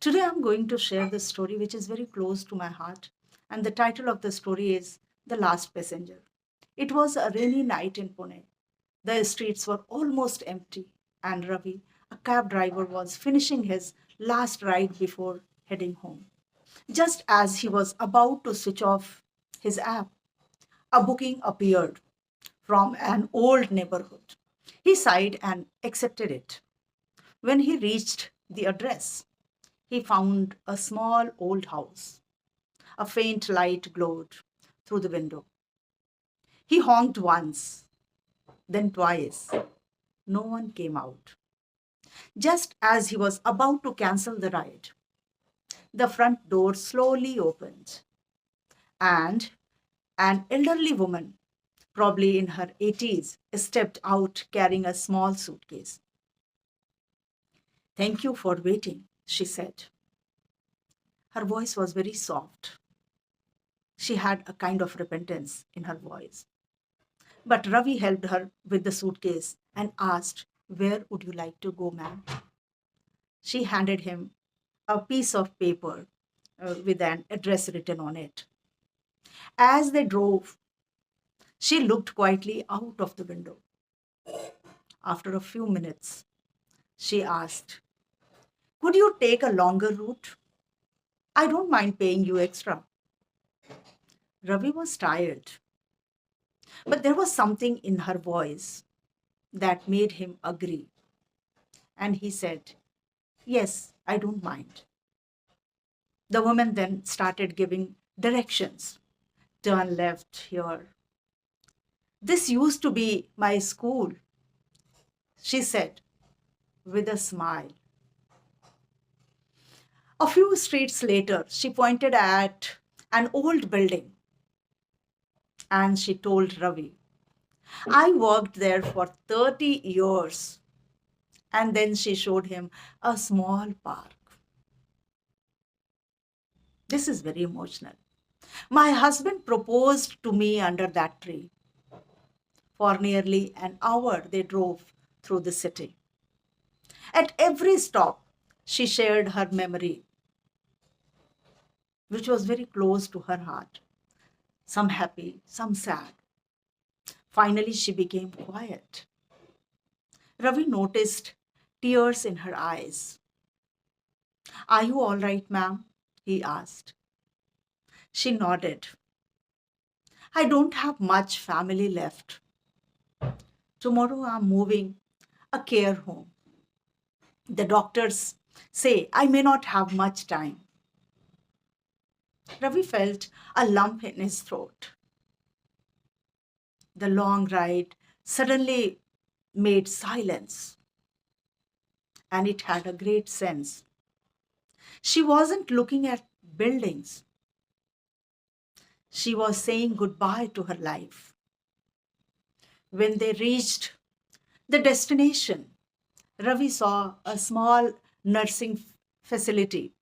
Today I'm going to share this story which is very close to my heart, and the title of the story is The Last Passenger. It was a rainy night in Pune. The streets were almost empty, and Ravi, a cab driver, was finishing his last ride before heading home. Just as he was about to switch off his app, a booking appeared from an old neighborhood. He sighed and accepted it. When he reached the address, he found a small old house. A faint light glowed through the window. He honked once, then twice. No one came out. Just as he was about to cancel the ride, the front door slowly opened, and an elderly woman, probably in her 80s, stepped out carrying a small suitcase. "Thank you for waiting," she said. Her voice was very soft. She had a kind of repentance in her voice. But Ravi helped her with the suitcase and asked, "Where would you like to go, ma'am?" She handed him a piece of paper with an address written on it. As they drove, she looked quietly out of the window. After a few minutes, she asked, "Could you take a longer route? I don't mind paying you extra." Ravi was tired, but there was something in her voice that made him agree. And he said, "Yes, I don't mind." The woman then started giving directions. "Turn left here. This used to be my school," she said with a smile. A few streets later, she pointed at an old building and she told Ravi, "I worked there for 30 years." And then she showed him a small park. This is very emotional. "My husband proposed to me under that tree." For nearly an hour, they drove through the city. At every stop, she shared her memory, which was very close to her heart, some happy, some sad. Finally, she became quiet. Ravi noticed tears in her eyes. "Are you all right, ma'am?" he asked. She nodded. "I don't have much family left. Tomorrow I'm moving a care home. The doctors say I may not have much time." Ravi felt a lump in his throat. The long ride suddenly made silence, and it had a great sense. She wasn't looking at buildings, she was saying goodbye to her life. When they reached the destination, Ravi saw a small nursing facility.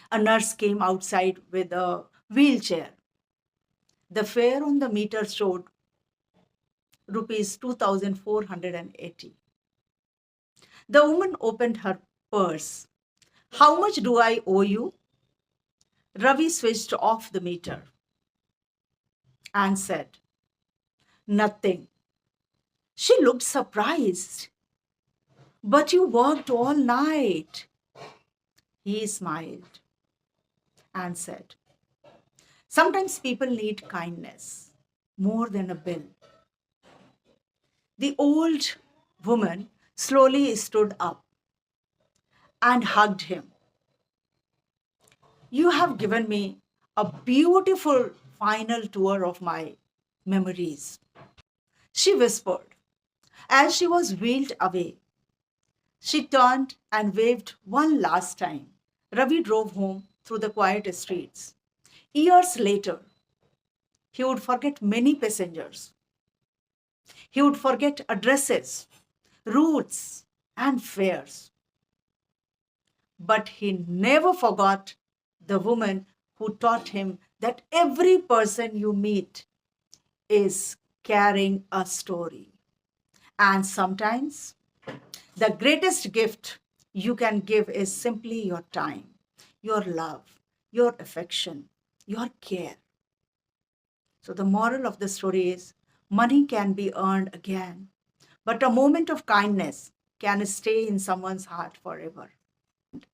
A nurse came outside with a wheelchair. The fare on the meter showed rupees 2,480. The woman opened her purse. "How much do I owe you?" Ravi switched off the meter and said, "Nothing." She looked surprised. "But you worked all night." He smiled and said, "Sometimes people need kindness more than a bill." The old woman slowly stood up and hugged him. "You have given me a beautiful final tour of my memories," she whispered. As she was wheeled away, she turned and waved one last time. Ravi drove home through the quiet streets. Years later, he would forget many passengers. He would forget addresses, routes, and fares. But he never forgot the woman who taught him that every person you meet is carrying a story. And sometimes the greatest gift you can give is simply your time, your love, your affection, your care. So the moral of the story is money can be earned again, but a moment of kindness can stay in someone's heart forever.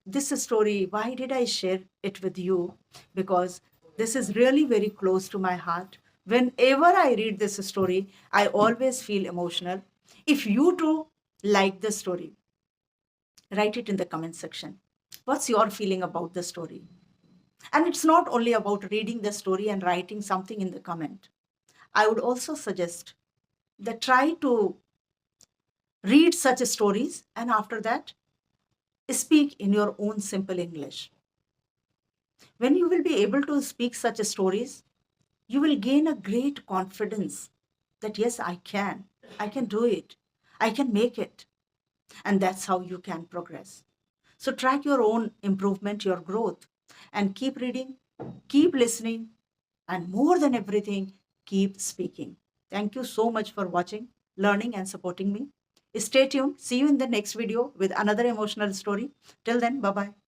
This story, why did I share it with you? Because this is really very close to my heart. Whenever I read this story, I always feel emotional. If you too like the story, write it in the comment section. What's your feeling about the story? And it's not only about reading the story and writing something in the comment. I would also suggest that try to read such stories and after that speak in your own simple English. When you will be able to speak such stories, you will gain a great confidence that yes, I can do it, I can make it. And that's how you can progress. So track your own improvement, your growth, and keep reading, keep listening, and more than everything, keep speaking. Thank you so much for watching, learning, and supporting me. Stay tuned. See you in the next video with another emotional story. Till then, bye bye.